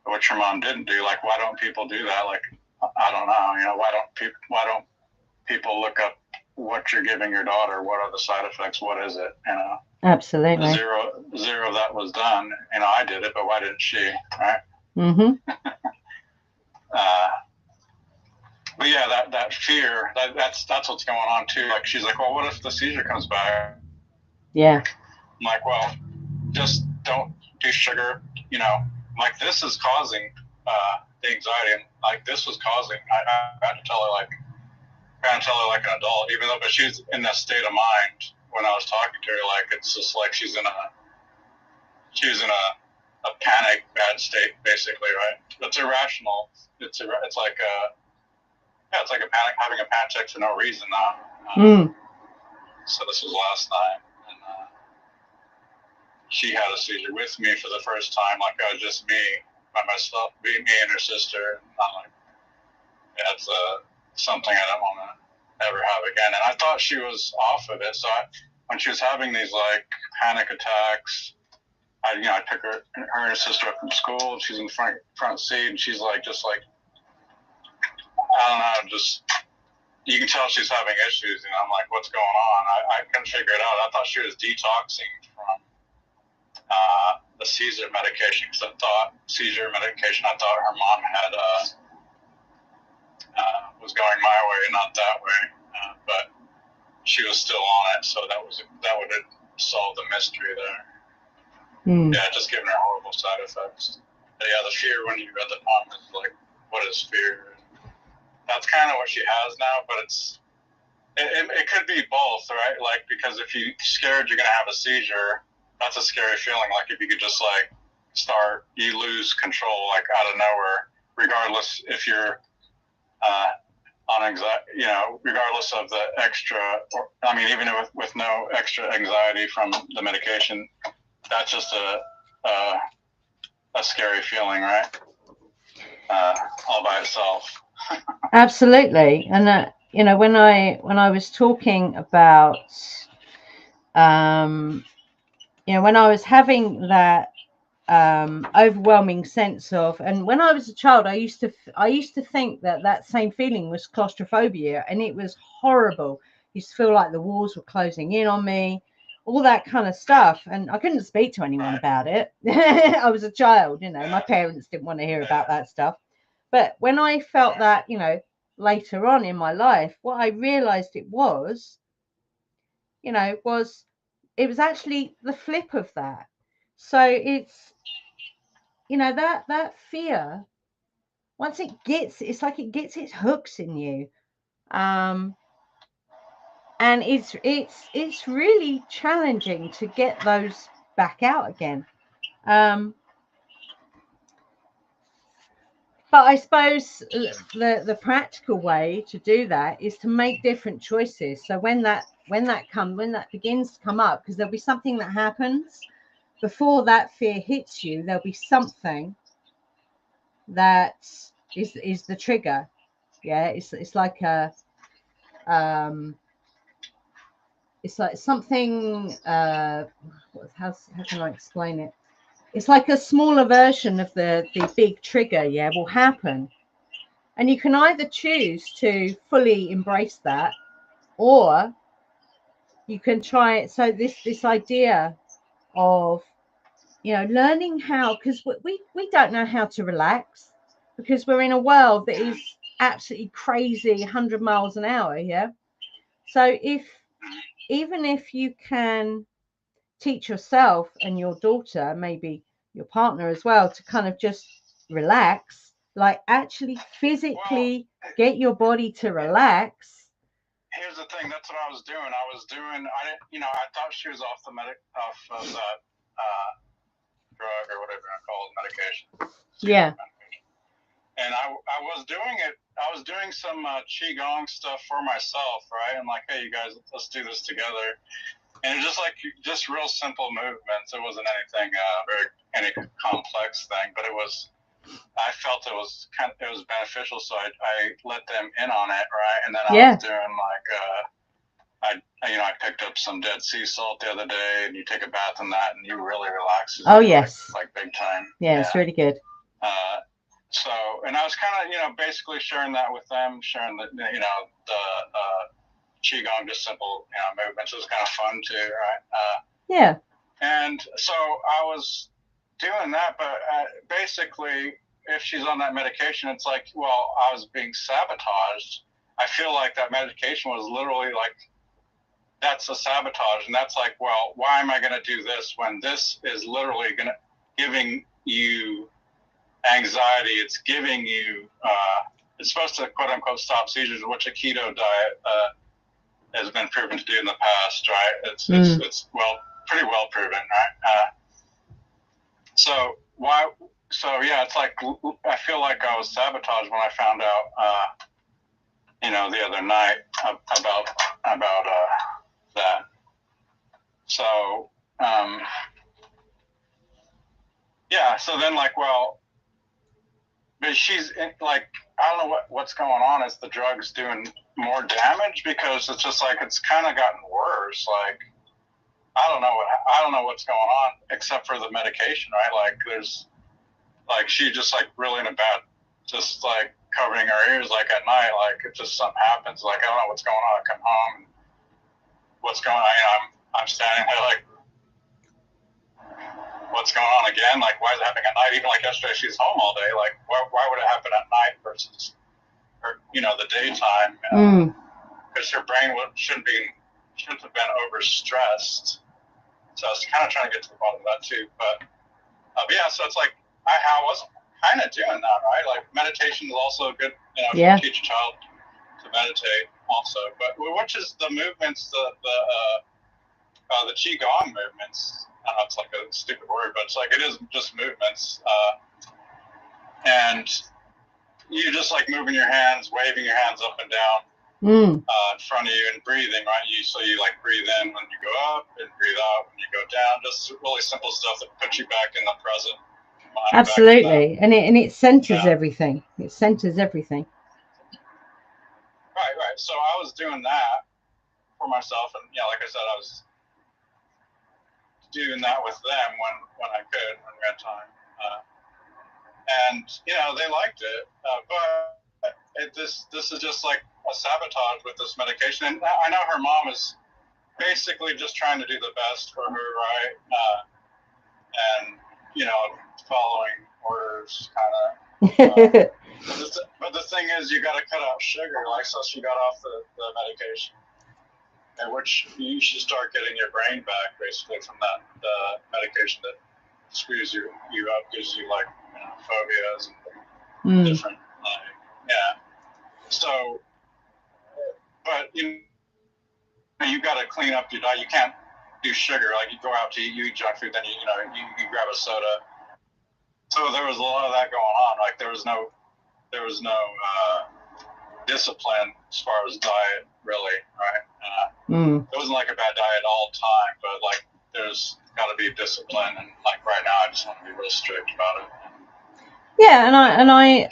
which your mom didn't do. Like, why don't people do that? Like, I don't know. Why don't people look up what you're giving your daughter? What are the side effects? What is it? Absolutely. Zero of that was done. I did it, but why didn't she? Right? But yeah, that fear, that's what's going on too. Like she's like, well, what if the seizure comes back? Yeah. I'm like, well, just don't do sugar. Like this is causing the anxiety, and like this was causing. I had to tell her like an adult, even though, but she's in that state of mind when I was talking to her. Like it's just like she's in a panic, bad state, basically, right? It's irrational. It's like it's like a panic, having a panic attack for no reason now. So this was last night. She had a seizure with me for the first time. Like I was just me by myself, me and her sister. And I'm like, that's something I don't want to ever have again. And I thought she was off of it. So when she was having these like panic attacks, I took her and her sister up from school. She's in the front seat, and she's like, just like, I don't know, just you can tell she's having issues. I'm like, what's going on? I couldn't figure it out. I thought she was detoxing from the seizure medication, because I thought her mom had was going my way and not that way. But she was still on it, so that would have solved the mystery there. Yeah, just giving her horrible side effects. But yeah, the fear when you read the poem is like, what is fear? That's kind of what she has now, but it could be both, right? Like, because if you're scared you're gonna have a seizure, that's a scary feeling. Like if you could just like you lose control like out of nowhere, regardless if you're on anxiety, regardless of the extra, even with no extra anxiety from the medication, that's just a scary feeling, right? All by itself. Absolutely. And when I was talking about when I was having that overwhelming sense of, and when I was a child, I used to think that same feeling was claustrophobia, and it was horrible. I used to feel like the walls were closing in on me, all that kind of stuff, and I couldn't speak to anyone about it. I was a child, my parents didn't want to hear about that stuff. But when I felt that, later on in my life, what I realized it was actually the flip of that. So it's, that fear, once it's like it gets its hooks in you. And it's really challenging to get those back out again. But I suppose the practical way to do that is to make different choices. So when that begins to come up, because there'll be something that happens before that fear hits you, there'll be something that is the trigger. Yeah, it's like it's like something. How can I explain it? It's like a smaller version of the big trigger. Yeah, will happen, and you can either choose to fully embrace that, or you can try it. So this idea of learning how, because we don't know how to relax, because we're in a world that is absolutely crazy, 100 miles an hour. Yeah. So even if you can teach yourself and your daughter, maybe your partner as well, to kind of just relax, like actually physically get your body to relax. Here's the thing. That's what I was doing. I thought she was off of that drug or whatever I call it, medication. Yeah. Medication. And I was doing it. I was doing some qigong stuff for myself, right? I'm like, hey, you guys, let's do this together. And it was just real simple movements. It wasn't anything any complex thing, but I felt it was beneficial. So I let them in on it, right? And then I was doing I picked up some Dead Sea salt the other day, and you take a bath in that, and you really relax. Oh yes, like big time. Yeah, it's really good. So, and I was kind of basically sharing that with them, sharing the qigong, just simple movements. It was kind of fun too, right? Yeah. And so I was doing that, but basically, if she's on that medication, it's like, well, I was being sabotaged. I feel like that medication was literally like, that's a sabotage, and that's like, well, why am I going to do this when this is literally giving you anxiety? It's giving you, it's supposed to quote unquote stop seizures, which a keto diet has been proven to do in the past, right? It's pretty well proven, right? So it's like, I feel like I was sabotaged when I found out, the other night about that. So, so then but she's like, I don't know what's going on. Is the drugs doing more damage? Because it's just like, it's kind of gotten worse. Like, I don't know what's going on except for the medication, right? Like there's like, she just like really in a bad, just like covering her ears, like at night, like if just something happens, like I don't know what's going on. I come home and what's going on? I'm standing there like, what's going on again? Like, why is it happening at night? Even like yesterday, she's home all day. Like, why would it happen at night versus her, the daytime, because her brain shouldn't have been overstressed. So I was kind of trying to get to the bottom of that too. But yeah, so it's like I was kind of doing that, right? Like meditation is also good, if you teach a child to meditate also. But which is the movements, the qigong movements. I know it's like a stupid word, but it's like it is just movements, and you just like moving your hands, waving your hands up and down in front of you, and breathing, right? So you like breathe in when you go up and breathe out when you go down. Just really simple stuff that puts you back in the present. Absolutely, and it centers everything. It centers everything. Right. So I was doing that for myself, and like I said, I was doing that with them when I could, when we had time, and they liked it, but this is just like a sabotage with this medication. And I know her mom is basically just trying to do the best for her, right? And following orders, kind of. But the thing is, you got to cut out sugar. Like, so she got off the medication, and which you should start getting your brain back, basically, from that medication that screws you up, gives you like phobias and different, So, but you got to clean up your diet. You can't do sugar. Like, you go out to eat, you eat junk food, then you grab a soda. So there was a lot of that going on. Like, there was no discipline as far as diet, really, right? It wasn't like a bad diet all the time, but like there's got to be discipline, and like right now I just want to be real strict about it. Yeah, and I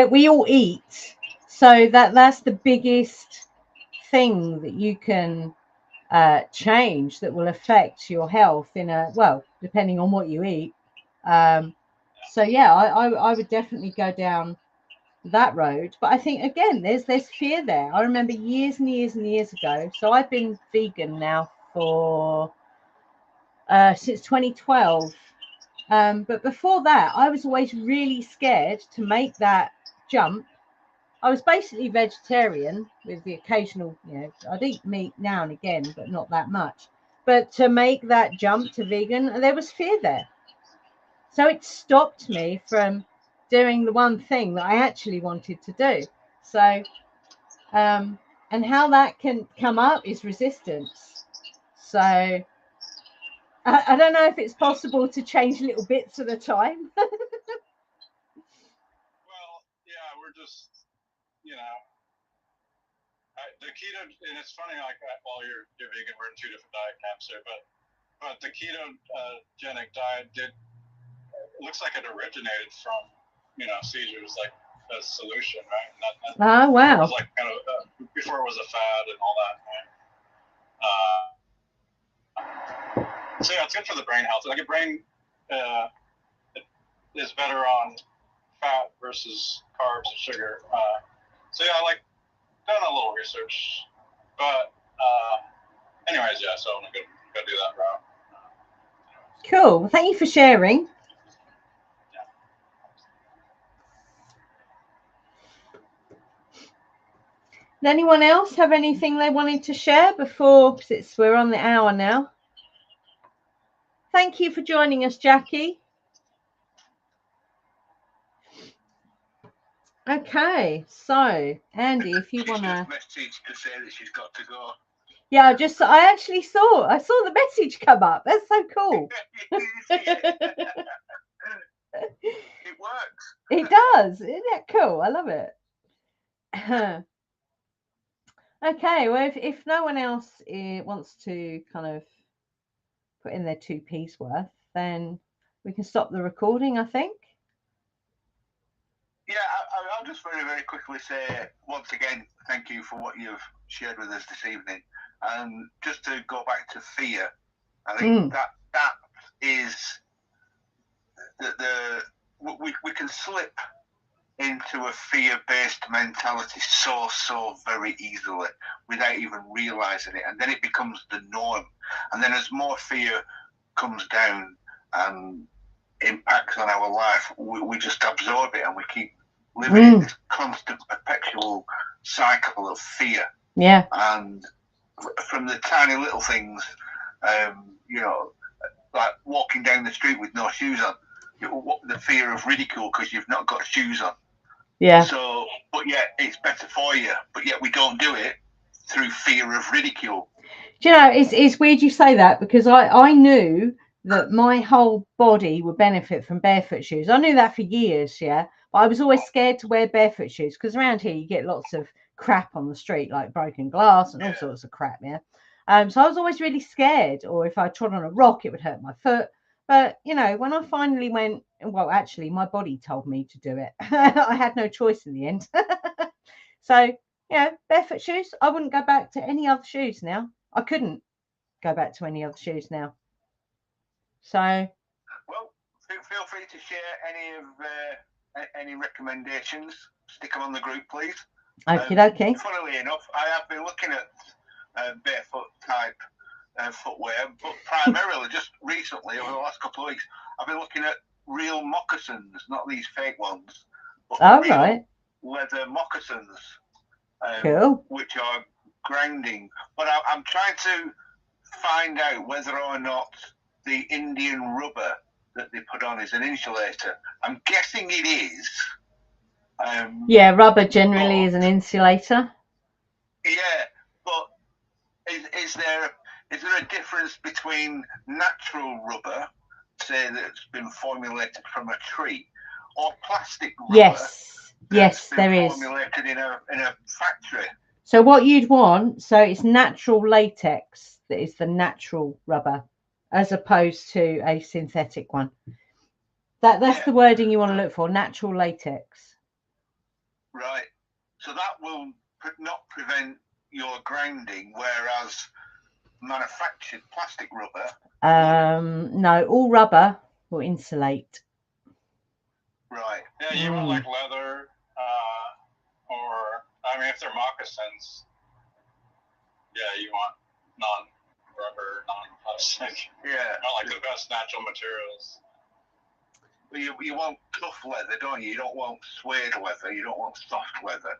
we all eat, so that's the biggest thing that you can change that will affect your health depending on what you eat. So yeah, I would definitely go down that road. But I think again, there's fear there. I remember years and years and years ago. So I've been vegan now for since 2012. But before that, I was always really scared to make that jump. I was basically vegetarian with the occasional, I'd eat meat now and again, but not that much. But to make that jump to vegan, there was fear there. So it stopped me from doing the one thing that I actually wanted to do. So, and how that can come up is resistance. So I don't know if it's possible to change little bits at a time. Well, yeah, we're just, the keto, and it's funny, like, while you're vegan, we're in two different diet camps here, but the ketogenic diet looks like it originated from, seizures, like a solution, right? And that wow. It was like kind of before it was a fad and all that, right? So yeah, it's good for the brain health. Like, your brain is better on fat versus carbs and sugar. So yeah, I like done a little research, but anyways, yeah. So I'm gonna go do that route. Cool. Well, thank you for sharing. Does anyone else have anything they wanted to share before, since we're on the hour now? Thank you for joining us, Jackie. Okay, so Andy, if you want to message to say that she's got to go. Yeah, I actually saw the message come up. That's so cool. It works. It does. Isn't that cool? I love it. Okay, well, if no one else wants to kind of put in their 2p's worth, then we can stop the recording, I think. Yeah, I'll just very, very quickly say once again, thank you for what you've shared with us this evening. And just to go back to fear, I think that is we can slip into a fear-based mentality so very easily without even realizing it, and then it becomes the norm. And then as more fear comes down and impacts on our life, we just absorb it, and we keep living in this constant, perpetual cycle of fear. Yeah. And from the tiny little things, you know, like walking down the street with no shoes on, the fear of ridicule because you've not got shoes on. Yeah. So, but yet it's better for you, but yet we don't do it through fear of ridicule. Do you know, it's weird you say that, because I knew that my whole body would benefit from barefoot shoes. I knew that for years, yeah. But I was always scared to wear barefoot shoes because around here you get lots of crap on the street, like broken glass and all sorts of crap, yeah. So I was always really scared, or if I trod on a rock, it would hurt my foot. But, you know, when I finally went, well, actually, my body told me to do it. I had no choice in the end. So, yeah, barefoot shoes. I wouldn't go back to any other shoes now. I couldn't go back to any other shoes now. So, well, feel free to share any recommendations. Stick them on the group, please. Okie dokie. Funnily enough, I have been looking at barefoot type footwear, but primarily just recently, over the last couple of weeks, I've been looking at real moccasins, not these fake ones, but real leather moccasins, cool. which are grinding. But I'm trying to find out whether or not the Indian rubber that they put on is an insulator. I'm guessing it is. Yeah, rubber generally is an insulator. Yeah, but is there a difference between natural rubber, say that's been formulated from a tree, or plastic rubber? Yes, there is. Formulated in a factory. So what you'd want, so it's natural latex that is the natural rubber, as opposed to a synthetic one. That's the wording you want to look for, natural latex. Right. So that will not prevent your grinding, whereas manufactured plastic rubber. No, all rubber will insulate. Right. Yeah, you want like leather, or I mean, if they're moccasins, yeah, you want non-rubber, non-plastic. Yeah. Not like the best natural materials. Well, you want tough leather, don't you? You don't want suede leather. You don't want soft leather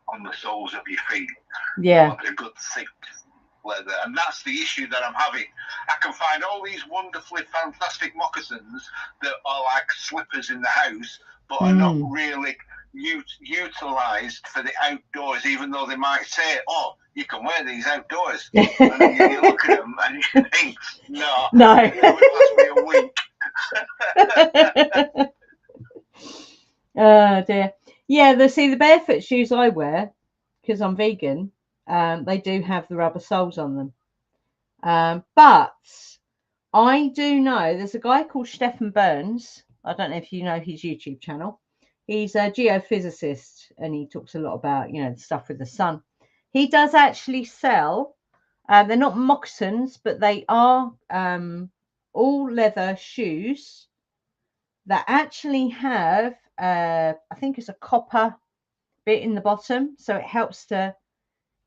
on the soles of your feet. Yeah. You want a good thick leather, and that's the issue that I'm having. I can find all these wonderfully fantastic moccasins that are like slippers in the house, but are not really utilised for the outdoors, even though they might say, "Oh, you can wear these outdoors." And you look at them and you think, "No, it would last me a week." Oh dear. Yeah, the barefoot shoes I wear, because I'm vegan, they do have the rubber soles on them. But I do know there's a guy called Stefan Burns. I don't know if you know his YouTube channel. He's a geophysicist and he talks a lot about, you know, the stuff with the sun. He does actually sell, they're not moccasins, but they are all leather shoes that actually have, I think it's a copper bit in the bottom, so it helps to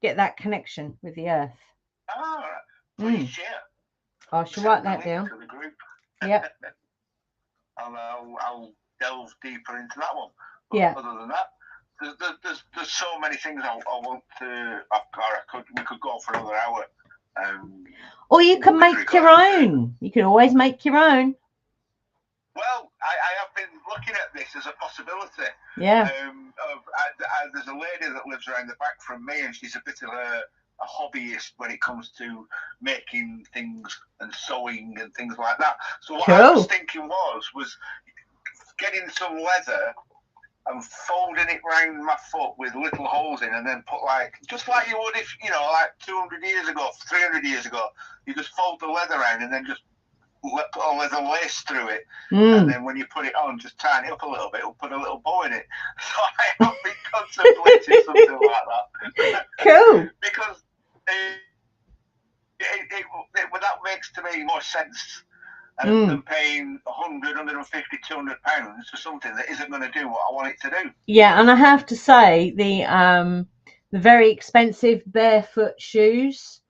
get that connection with the earth. Oh, please share. I shall write that down. Yep. I'll delve deeper into that one. But yeah. Other than that, there's so many things I want to. We could go for another hour. Or you can make your own. You can always make your own. Well, I have been looking at this as a possibility. Yeah. There's a lady that lives around the back from me, and she's a bit of a hobbyist when it comes to making things and sewing and things like that. So what I was thinking was getting some leather and folding it round my foot with little holes in, and then put just like you would if, you know, like 200 years ago, 300 years ago, you just fold the leather around and then just put a leather lace through it, and then when you put it on, just tighten it up a little bit, or put a little bow in it. So I have been contemplating something like that. Cool. Because that makes to me more sense than paying 100, 150, 200 pounds for something that isn't going to do what I want it to do. Yeah, and I have to say the very expensive barefoot shoes,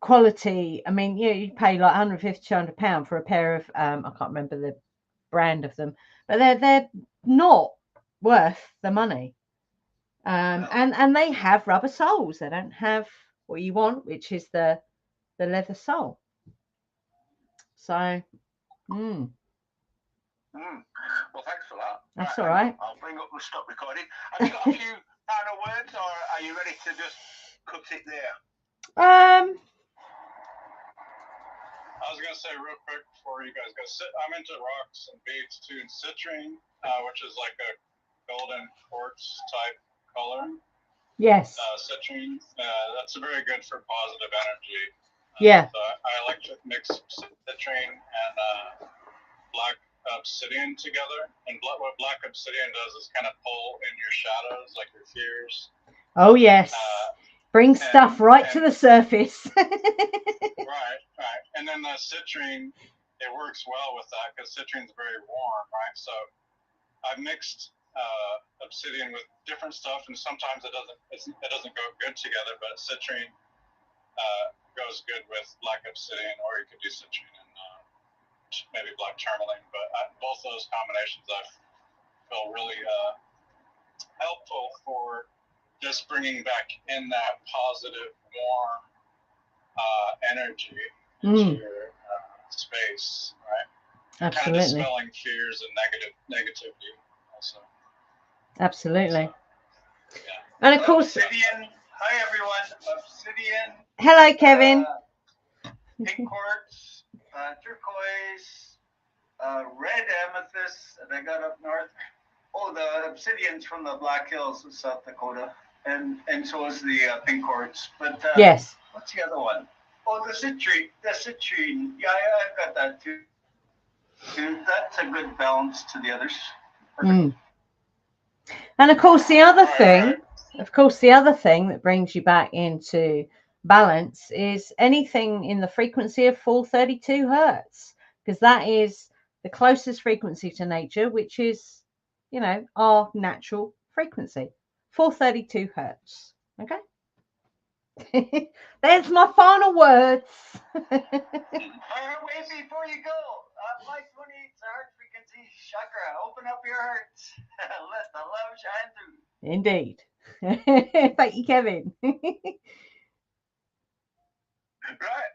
quality, I mean, you pay like 150, 200 pounds for a pair of I can't remember the brand of them, but they're not worth the money. And they have rubber soles. They don't have what you want, which is the leather sole. So, Well, thanks for that. That's all right. I'll bring up the stop recording. Have you got a few final words, or are you ready to just cut it there? I was going to say real quick before you guys go, I'm into rocks and beads too, and citrine, which is like a golden quartz type color. Yes. Citrine, that's very good for positive energy. Yeah. So I like to mix citrine and black obsidian together. And what black obsidian does is kind of pull in your shadows, like your fears. Oh, yes. Bring stuff right to the surface. Right. And then the citrine, it works well with that because citrine's very warm, right? So I've mixed obsidian with different stuff, and sometimes it doesn't go good together. But citrine goes good with black obsidian, or you could do citrine and maybe black tourmaline. But both those combinations I feel really helpful for just bringing back in that positive, warm energy into your space, right? Absolutely. Kind of dispelling fears and negativity also. Absolutely. So, yeah. And of course, Obsidian. Hi everyone. Obsidian. Hello, Kevin. Pink quartz, turquoise, red amethyst that I got up north. Oh, the obsidian's from the Black Hills of South Dakota, and so is the pink quartz. But Yes. What's the other one? Oh, the citrine. The citrine. Yeah, I've got that too. That's a good balance to the others. And of course, the other thing that brings you back into balance is anything in the frequency of 432 hertz, because that is the closest frequency to nature, which is, our natural frequency, 432 hertz. Okay. There's my final words. Wait, before you go, my 28's heart frequency chakra. Open up your heart. Let the love shine through. Indeed. Thank you, Kevin. Right.